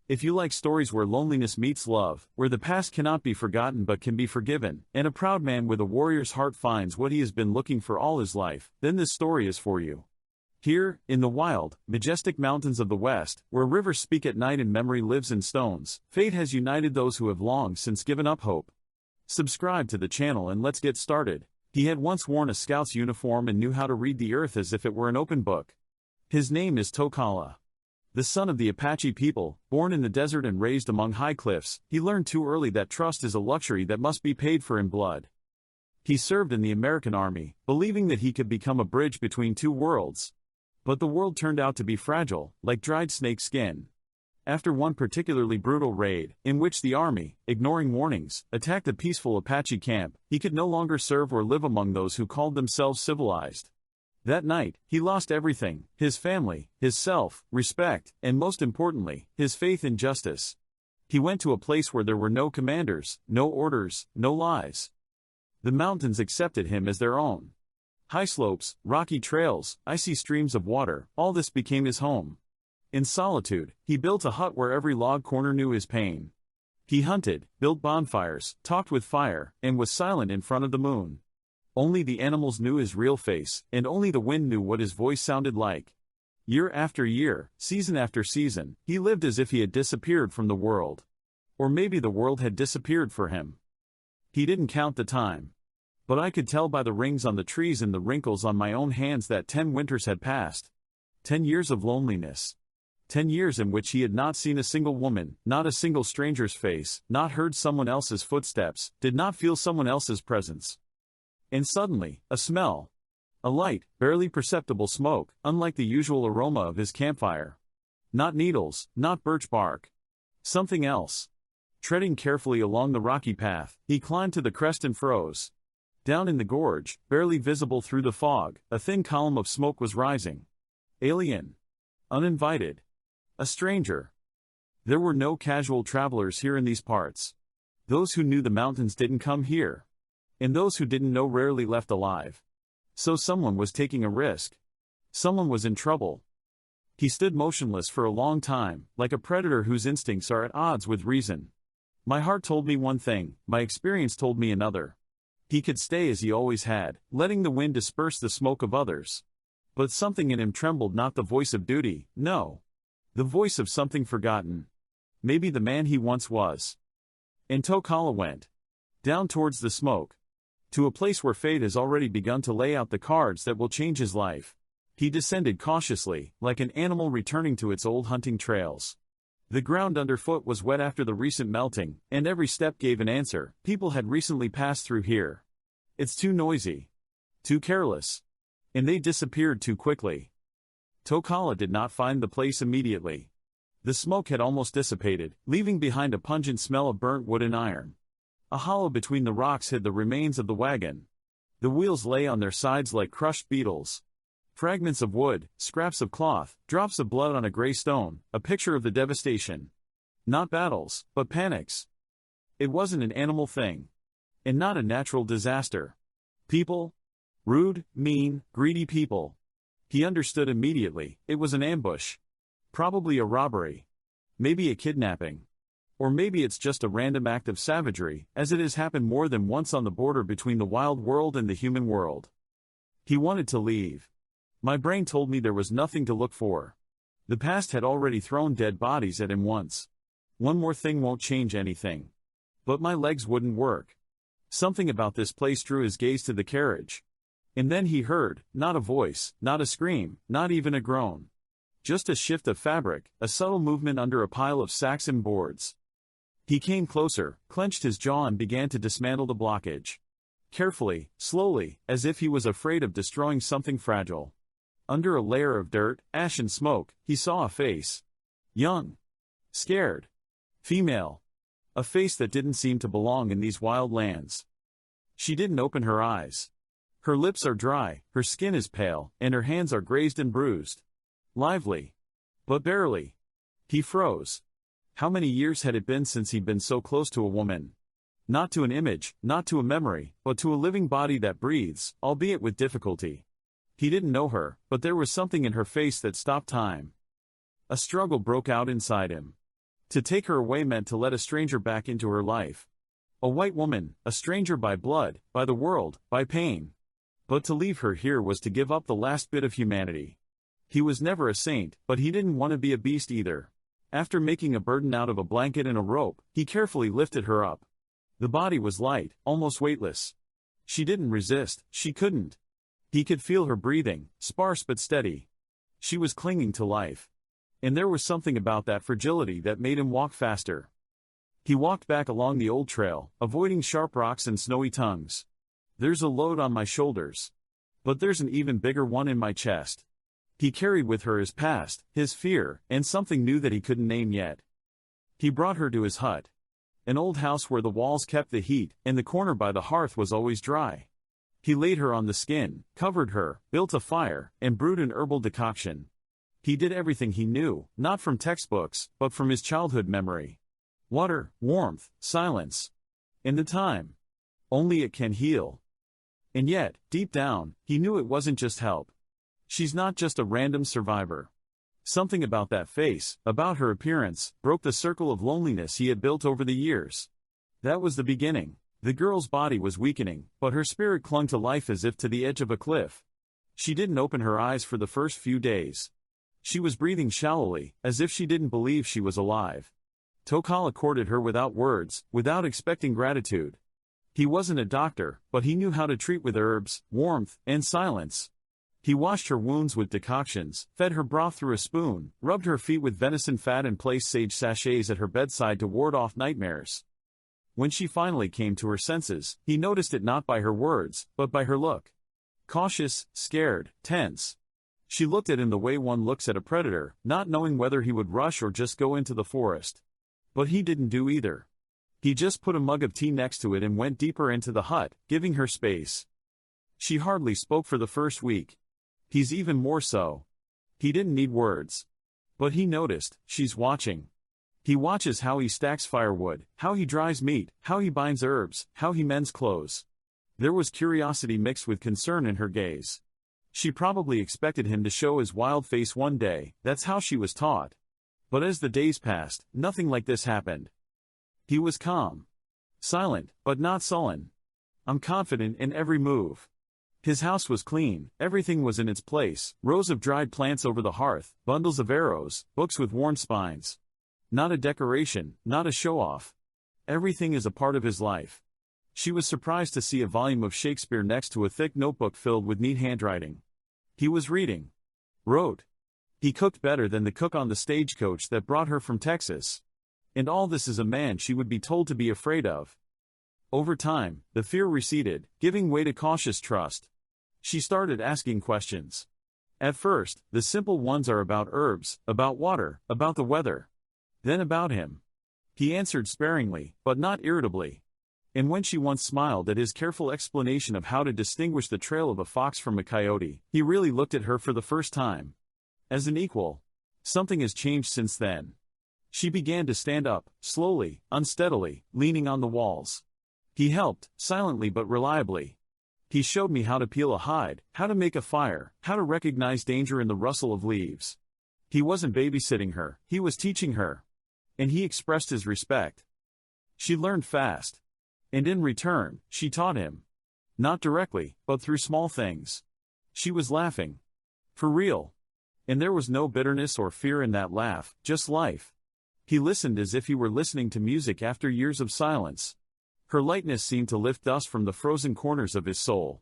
If you like stories where loneliness meets love, where the past cannot be forgotten but can be forgiven, and a proud man with a warrior's heart finds what he has been looking for all his life, then this story is for you. Here, in the wild, majestic mountains of the West, where rivers speak at night and memory lives in stones, fate has united those who have long since given up hope. Subscribe to the channel and let's get started. He had once worn a scout's uniform and knew how to read the earth as if it were an open book. His name is Tokala. The son of the Apache people, born in the desert and raised among high cliffs, he learned too early that trust is a luxury that must be paid for in blood. He served in the American army, believing that he could become a bridge between two worlds. But the world turned out to be fragile, like dried snake skin. After one particularly brutal raid, in which the army, ignoring warnings, attacked a peaceful Apache camp, he could no longer serve or live among those who called themselves civilized. That night, he lost everything: his family, his self, respect, and most importantly, his faith in justice. He went to a place where there were no commanders, no orders, no lies. The mountains accepted him as their own. High slopes, rocky trails, icy streams of water, all this became his home. In solitude, he built a hut where every log corner knew his pain. He hunted, built bonfires, talked with fire, and was silent in front of the moon. Only the animals knew his real face, and only the wind knew what his voice sounded like. Year after year, season after season, he lived as if he had disappeared from the world. Or maybe the world had disappeared for him. He didn't count the time. But I could tell by the rings on the trees and the wrinkles on my own hands that 10 winters had passed. 10 years of loneliness. 10 years in which he had not seen a single woman, not a single stranger's face, not heard someone else's footsteps, did not feel someone else's presence. And suddenly, a smell. A light, barely perceptible smoke, unlike the usual aroma of his campfire. Not needles, not birch bark. Something else. Treading carefully along the rocky path, he climbed to the crest and froze. Down in the gorge, barely visible through the fog, a thin column of smoke was rising. Alien. Uninvited. A stranger. There were no casual travelers here in these parts. Those who knew the mountains didn't come here. And those who didn't know rarely left alive. So someone was taking a risk. Someone was in trouble. He stood motionless for a long time, like a predator whose instincts are at odds with reason. My heart told me one thing, my experience told me another. He could stay as he always had, letting the wind disperse the smoke of others. But something in him trembled, not the voice of duty, no. The voice of something forgotten. Maybe the man he once was. And Tokala went. Down towards the smoke. To a place where fate has already begun to lay out the cards that will change his life. He descended cautiously, like an animal returning to its old hunting trails. The ground underfoot was wet after the recent melting, and every step gave an answer: people had recently passed through here. It's too noisy. Too careless. And they disappeared too quickly. Tokala did not find the place immediately. The smoke had almost dissipated, leaving behind a pungent smell of burnt wood and iron. A hollow between the rocks hid the remains of the wagon. The wheels lay on their sides like crushed beetles. Fragments of wood, scraps of cloth, drops of blood on a gray stone, a picture of the devastation. Not battles, but panics. It wasn't an animal thing. And not a natural disaster. People. Rude, mean, greedy people. He understood immediately, it was an ambush. Probably a robbery. Maybe a kidnapping. Or maybe it's just a random act of savagery, as it has happened more than once on the border between the wild world and the human world. He wanted to leave. My brain told me there was nothing to look for. The past had already thrown dead bodies at him once. One more thing won't change anything. But my legs wouldn't work. Something about this place drew his gaze to the carriage. And then he heard, not a voice, not a scream, not even a groan. Just a shift of fabric, a subtle movement under a pile of sacks and boards. He came closer, clenched his jaw and began to dismantle the blockage. Carefully, slowly, as if he was afraid of destroying something fragile. Under a layer of dirt, ash and smoke, he saw a face. Young. Scared. Female. A face that didn't seem to belong in these wild lands. She didn't open her eyes. Her lips are dry, her skin is pale, and her hands are grazed and bruised. Lively. But barely. He froze. How many years had it been since he'd been so close to a woman? Not to an image, not to a memory, but to a living body that breathes, albeit with difficulty. He didn't know her, but there was something in her face that stopped time. A struggle broke out inside him. To take her away meant to let a stranger back into her life. A white woman, a stranger by blood, by the world, by pain. But to leave her here was to give up the last bit of humanity. He was never a saint, but he didn't want to be a beast either. After making a burden out of a blanket and a rope, he carefully lifted her up. The body was light, almost weightless. She didn't resist, she couldn't. He could feel her breathing, sparse but steady. She was clinging to life. And there was something about that fragility that made him walk faster. He walked back along the old trail, avoiding sharp rocks and snowy tongues. There's a load on my shoulders. But there's an even bigger one in my chest. He carried with her his past, his fear, and something new that he couldn't name yet. He brought her to his hut. An old house where the walls kept the heat, and the corner by the hearth was always dry. He laid her on the skin, covered her, built a fire, and brewed an herbal decoction. He did everything he knew, not from textbooks, but from his childhood memory. Water, warmth, silence. And the time. Only it can heal. And yet, deep down, he knew it wasn't just help. She's not just a random survivor. Something about that face, about her appearance, broke the circle of loneliness he had built over the years. That was the beginning. The girl's body was weakening, but her spirit clung to life as if to the edge of a cliff. She didn't open her eyes for the first few days. She was breathing shallowly, as if she didn't believe she was alive. Tokala courted her without words, without expecting gratitude. He wasn't a doctor, but he knew how to treat with herbs, warmth, and silence. He washed her wounds with decoctions, fed her broth through a spoon, rubbed her feet with venison fat and placed sage sachets at her bedside to ward off nightmares. When she finally came to her senses, he noticed it not by her words, but by her look. Cautious, scared, tense. She looked at him the way one looks at a predator, not knowing whether he would rush or just go into the forest. But he didn't do either. He just put a mug of tea next to it and went deeper into the hut, giving her space. She hardly spoke for the first week. He's even more so. He didn't need words. But he noticed, she's watching. He watches how he stacks firewood, how he dries meat, how he binds herbs, how he mends clothes. There was curiosity mixed with concern in her gaze. She probably expected him to show his wild face one day, that's how she was taught. But as the days passed, nothing like this happened. He was calm. Silent, but not sullen. I'm confident in every move. His house was clean, everything was in its place, rows of dried plants over the hearth, bundles of arrows, books with worn spines. Not a decoration, not a show-off. Everything is a part of his life. She was surprised to see a volume of Shakespeare next to a thick notebook filled with neat handwriting. He was reading. Wrote. He cooked better than the cook on the stagecoach that brought her from Texas. And all this is a man she would be told to be afraid of. Over time, the fear receded, giving way to cautious trust. She started asking questions. At first, the simple ones are about herbs, about water, about the weather. Then about him. He answered sparingly, but not irritably. And when she once smiled at his careful explanation of how to distinguish the trail of a fox from a coyote, he really looked at her for the first time. As an equal. Something has changed since then. She began to stand up, slowly, unsteadily, leaning on the walls. He helped, silently but reliably. He showed me how to peel a hide, how to make a fire, how to recognize danger in the rustle of leaves. He wasn't babysitting her, he was teaching her. And he expressed his respect. She learned fast. And in return, she taught him. Not directly, but through small things. She was laughing. For real. And there was no bitterness or fear in that laugh, just life. He listened as if he were listening to music after years of silence. Her lightness seemed to lift dust from the frozen corners of his soul.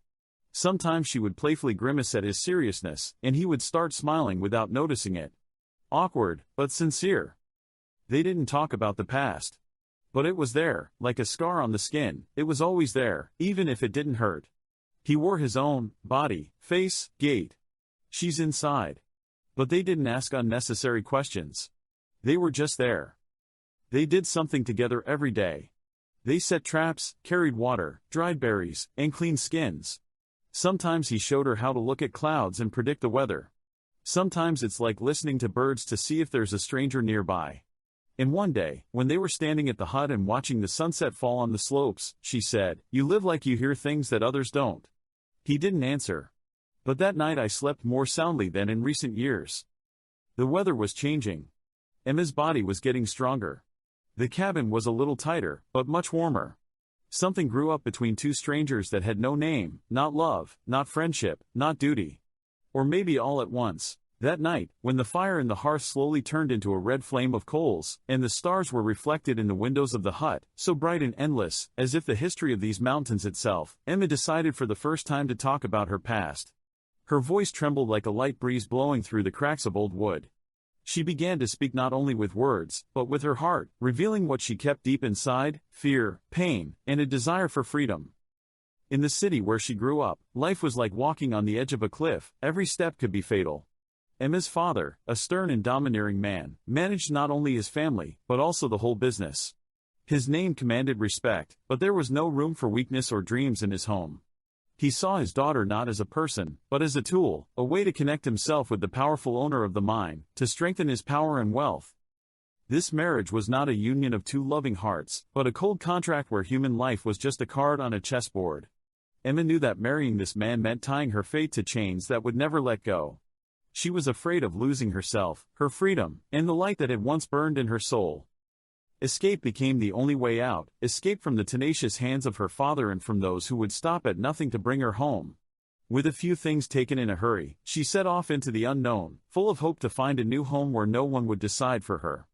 Sometimes she would playfully grimace at his seriousness, and he would start smiling without noticing it. Awkward, but sincere. They didn't talk about the past. But it was there, like a scar on the skin, it was always there, even if it didn't hurt. He wore his own body, face, gait. She's inside. But they didn't ask unnecessary questions. They were just there. They did something together every day. They set traps, carried water, dried berries, and cleaned skins. Sometimes he showed her how to look at clouds and predict the weather. Sometimes it's like listening to birds to see if there's a stranger nearby. And one day, when they were standing at the hut and watching the sunset fall on the slopes, she said, "You live like you hear things that others don't." He didn't answer. But that night I slept more soundly than in recent years. The weather was changing. Emma's body was getting stronger. The cabin was a little tighter, but much warmer. Something grew up between two strangers that had no name, not love, not friendship, not duty. Or maybe all at once. That night, when the fire in the hearth slowly turned into a red flame of coals, and the stars were reflected in the windows of the hut, so bright and endless, as if the history of these mountains itself, Emma decided for the first time to talk about her past. Her voice trembled like a light breeze blowing through the cracks of old wood. She began to speak not only with words, but with her heart, revealing what she kept deep inside: fear, pain, and a desire for freedom. In the city where she grew up, life was like walking on the edge of a cliff. Every step could be fatal. Emma's father, a stern and domineering man, managed not only his family, but also the whole business. His name commanded respect, but there was no room for weakness or dreams in his home. He saw his daughter not as a person, but as a tool, a way to connect himself with the powerful owner of the mine, to strengthen his power and wealth. This marriage was not a union of two loving hearts, but a cold contract where human life was just a card on a chessboard. Emma knew that marrying this man meant tying her fate to chains that would never let go. She was afraid of losing herself, her freedom, and the light that had once burned in her soul. Escape became the only way out, escape from the tenacious hands of her father and from those who would stop at nothing to bring her home. With a few things taken in a hurry, she set off into the unknown, full of hope to find a new home where no one would decide for her.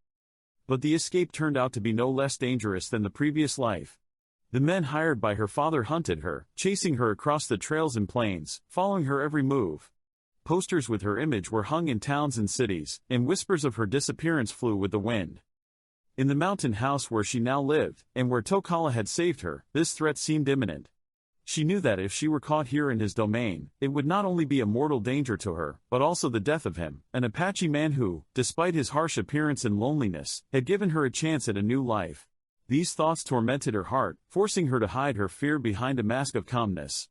But the escape turned out to be no less dangerous than the previous life. The men hired by her father hunted her, chasing her across the trails and plains, following her every move. Posters with her image were hung in towns and cities, and whispers of her disappearance flew with the wind. In the mountain house where she now lived, and where Tokala had saved her, this threat seemed imminent. She knew that if she were caught here in his domain, it would not only be a mortal danger to her, but also the death of him, an Apache man who, despite his harsh appearance and loneliness, had given her a chance at a new life. These thoughts tormented her heart, forcing her to hide her fear behind a mask of calmness.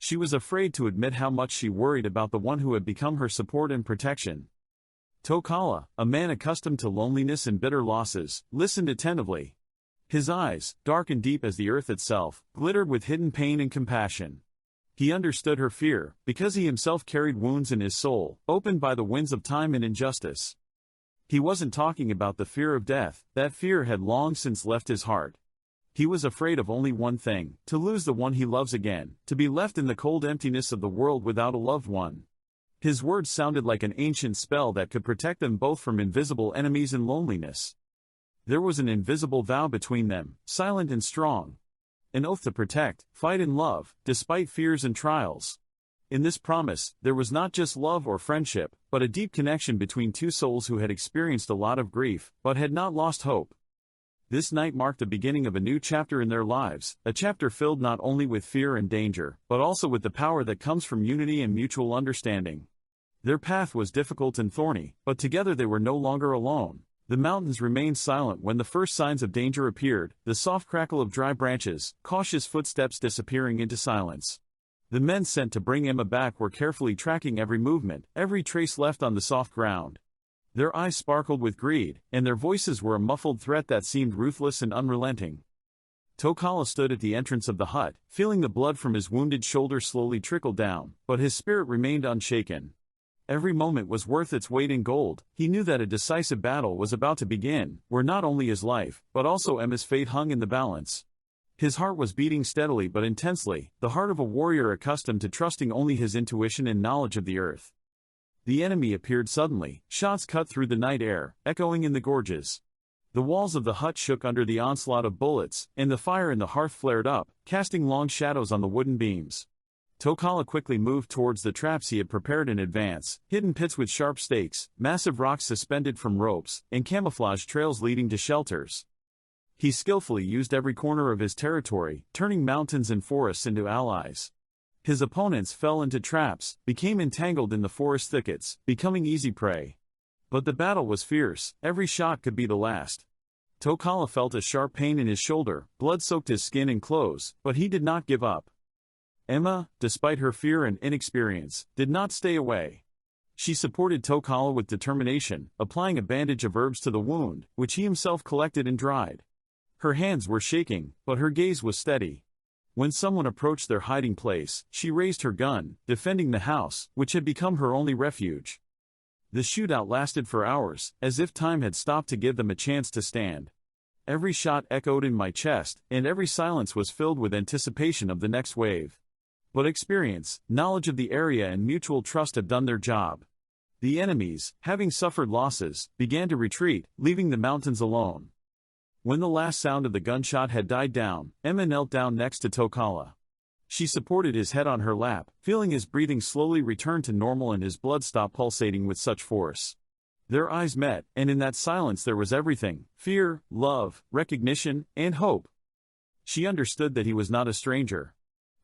She was afraid to admit how much she worried about the one who had become her support and protection. Tokala, a man accustomed to loneliness and bitter losses, listened attentively. His eyes, dark and deep as the earth itself, glittered with hidden pain and compassion. He understood her fear, because he himself carried wounds in his soul, opened by the winds of time and injustice. He wasn't talking about the fear of death. That fear had long since left his heart. He was afraid of only one thing: to lose the one he loves again, to be left in the cold emptiness of the world without a loved one. His words sounded like an ancient spell that could protect them both from invisible enemies and loneliness. There was an invisible vow between them, silent and strong. An oath to protect, fight and love, despite fears and trials. In this promise, there was not just love or friendship, but a deep connection between two souls who had experienced a lot of grief, but had not lost hope. This night marked the beginning of a new chapter in their lives, a chapter filled not only with fear and danger, but also with the power that comes from unity and mutual understanding. Their path was difficult and thorny, but together they were no longer alone. The mountains remained silent when the first signs of danger appeared, the soft crackle of dry branches, cautious footsteps disappearing into silence. The men sent to bring Emma back were carefully tracking every movement, every trace left on the soft ground. Their eyes sparkled with greed, and their voices were a muffled threat that seemed ruthless and unrelenting. Tokala stood at the entrance of the hut, feeling the blood from his wounded shoulder slowly trickle down, but his spirit remained unshaken. Every moment was worth its weight in gold. He knew that a decisive battle was about to begin, where not only his life, but also Emma's fate hung in the balance. His heart was beating steadily but intensely, the heart of a warrior accustomed to trusting only his intuition and knowledge of the earth. The enemy appeared suddenly, shots cut through the night air, echoing in the gorges. The walls of the hut shook under the onslaught of bullets, and the fire in the hearth flared up, casting long shadows on the wooden beams. Tokala quickly moved towards the traps he had prepared in advance, hidden pits with sharp stakes, massive rocks suspended from ropes, and camouflage trails leading to shelters. He skillfully used every corner of his territory, turning mountains and forests into allies. His opponents fell into traps, became entangled in the forest thickets, becoming easy prey. But the battle was fierce, every shot could be the last. Tokala felt a sharp pain in his shoulder, blood soaked his skin and clothes, but he did not give up. Emma, despite her fear and inexperience, did not stay away. She supported Tokala with determination, applying a bandage of herbs to the wound, which he himself collected and dried. Her hands were shaking, but her gaze was steady. When someone approached their hiding place, she raised her gun, defending the house, which had become her only refuge. The shootout lasted for hours, as if time had stopped to give them a chance to stand. Every shot echoed in my chest, and every silence was filled with anticipation of the next wave. But experience, knowledge of the area and mutual trust had done their job. The enemies, having suffered losses, began to retreat, leaving the mountains alone. When the last sound of the gunshot had died down, Emma knelt down next to Tokala. She supported his head on her lap, feeling his breathing slowly return to normal and his blood stop pulsating with such force. Their eyes met, and in that silence there was everything: fear, love, recognition, and hope. She understood that he was not a stranger.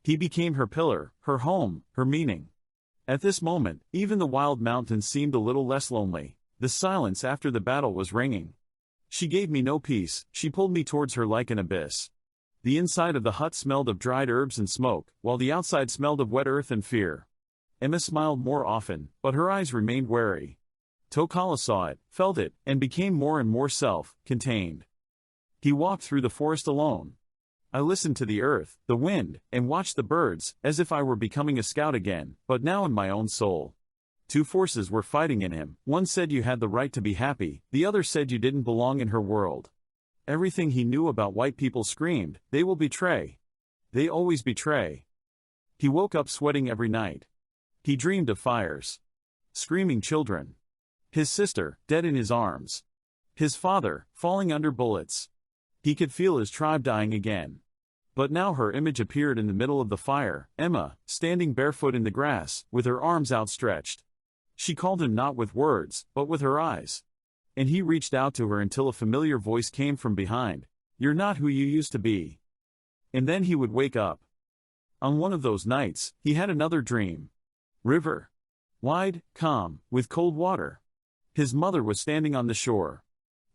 He became her pillar, her home, her meaning. At this moment, even the wild mountains seemed a little less lonely. The silence after the battle was ringing. She gave me no peace, she pulled me towards her like an abyss. The inside of the hut smelled of dried herbs and smoke, while the outside smelled of wet earth and fear. Emma smiled more often, but her eyes remained wary. Tokala saw it, felt it, and became more and more self-contained. He walked through the forest alone. I listened to the earth, the wind, and watched the birds, as if I were becoming a scout again, but now in my own soul. Two forces were fighting in him. One said you had the right to be happy, the other said you didn't belong in her world. Everything he knew about white people screamed, they will betray. They always betray. He woke up sweating every night. He dreamed of fires. Screaming children. His sister, dead in his arms. His father, falling under bullets. He could feel his tribe dying again. But now her image appeared in the middle of the fire, Emma, standing barefoot in the grass, with her arms outstretched. She called him not with words, but with her eyes. And he reached out to her until a familiar voice came from behind. You're not who you used to be. And then he would wake up. On one of those nights, he had another dream. River. Wide, calm, with cold water. His mother was standing on the shore.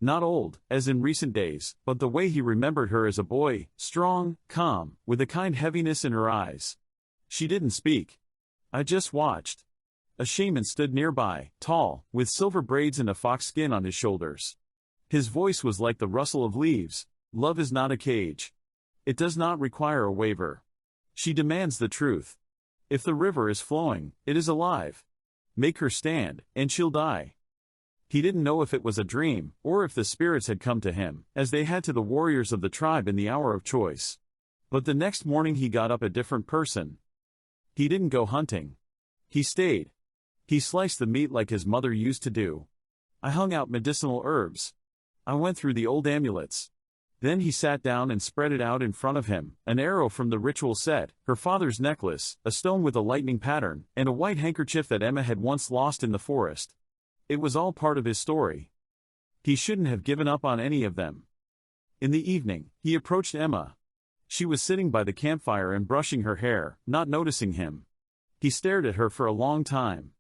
Not old, as in recent days, but the way he remembered her as a boy, strong, calm, with a kind heaviness in her eyes. She didn't speak. I just watched. A shaman stood nearby, tall, with silver braids and a fox skin on his shoulders. His voice was like the rustle of leaves. Love is not a cage. It does not require a waiver. She demands the truth. If the river is flowing, it is alive. Make her stand, and she'll die. He didn't know if it was a dream, or if the spirits had come to him, as they had to the warriors of the tribe in the hour of choice. But the next morning he got up a different person. He didn't go hunting. He stayed. He sliced the meat like his mother used to do. I hung out medicinal herbs. I went through the old amulets. Then he sat down and spread it out in front of him, an arrow from the ritual set, her father's necklace, a stone with a lightning pattern, and a white handkerchief that Emma had once lost in the forest. It was all part of his story. He shouldn't have given up on any of them. In the evening, he approached Emma. She was sitting by the campfire and brushing her hair, not noticing him. He stared at her for a long time.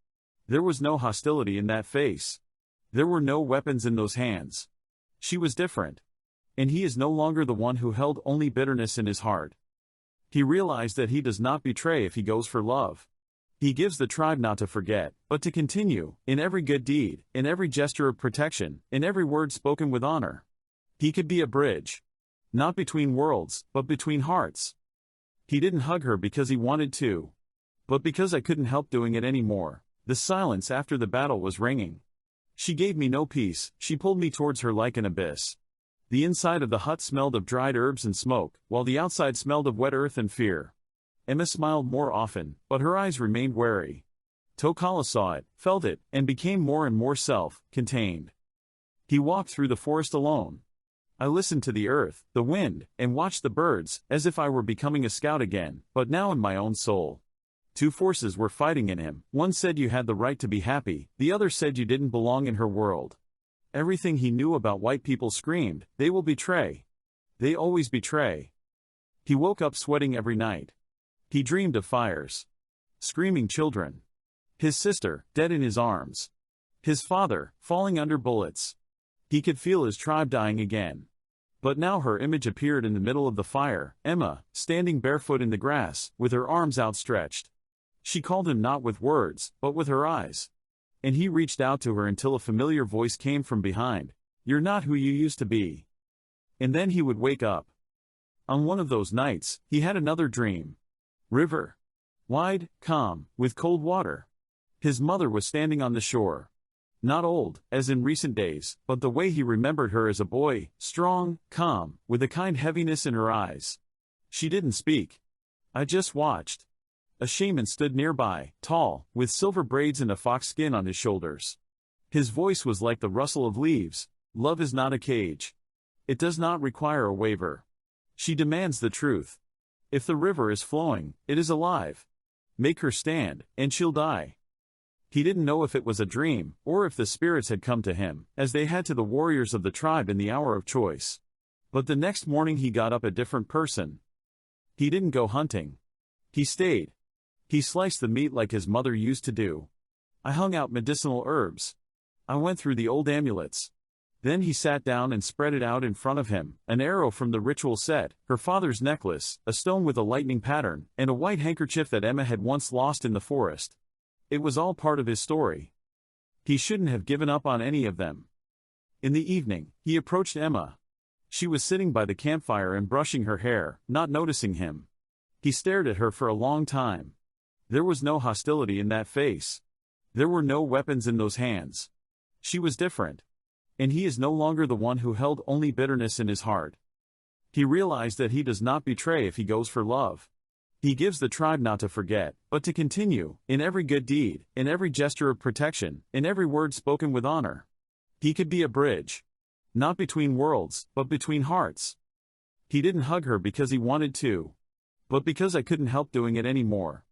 There was no hostility in that face. There were no weapons in those hands. She was different. And he is no longer the one who held only bitterness in his heart. He realized that he does not betray if he goes for love. He gives the tribe not to forget, but to continue, in every good deed, in every gesture of protection, in every word spoken with honor. He could be a bridge. Not between worlds, but between hearts. He didn't hug her because he wanted to. But because I couldn't help doing it anymore. The silence after the battle was ringing. She gave me no peace, she pulled me towards her like an abyss. The inside of the hut smelled of dried herbs and smoke, while the outside smelled of wet earth and fear. Emma smiled more often, but her eyes remained wary. Tokala saw it, felt it, and became more and more self-contained. He walked through the forest alone. I listened to the earth, the wind, and watched the birds, as if I were becoming a scout again, but now in my own soul. Two forces were fighting in him. One said you had the right to be happy, the other said you didn't belong in her world. Everything he knew about white people screamed, they will betray. They always betray. He woke up sweating every night. He dreamed of fires. Screaming children. His sister, dead in his arms. His father, falling under bullets. He could feel his tribe dying again. But now her image appeared in the middle of the fire, Emma, standing barefoot in the grass, with her arms outstretched. She called him not with words, but with her eyes. And he reached out to her until a familiar voice came from behind. You're not who you used to be. And then he would wake up. On one of those nights, he had another dream. River. Wide, calm, with cold water. His mother was standing on the shore. Not old, as in recent days, but the way he remembered her as a boy, strong, calm, with a kind heaviness in her eyes. She didn't speak. I just watched. A shaman stood nearby, tall, with silver braids and a fox skin on his shoulders. His voice was like the rustle of leaves. Love is not a cage. It does not require a waiver. She demands the truth. If the river is flowing, it is alive. Make her stand, and she'll die. He didn't know if it was a dream, or if the spirits had come to him, as they had to the warriors of the tribe in the hour of choice. But the next morning he got up a different person. He didn't go hunting. He stayed. He sliced the meat like his mother used to do. I hung out medicinal herbs. I went through the old amulets. Then he sat down and spread it out in front of him, an arrow from the ritual set, her father's necklace, a stone with a lightning pattern, and a white handkerchief that Emma had once lost in the forest. It was all part of his story. He shouldn't have given up on any of them. In the evening, he approached Emma. She was sitting by the campfire and brushing her hair, not noticing him. He stared at her for a long time. There was no hostility in that face. There were no weapons in those hands. She was different. And he is no longer the one who held only bitterness in his heart. He realized that he does not betray if he goes for love. He gives the tribe not to forget, but to continue, in every good deed, in every gesture of protection, in every word spoken with honor. He could be a bridge. Not between worlds, but between hearts. He didn't hug her because he wanted to. But because I couldn't help doing it anymore.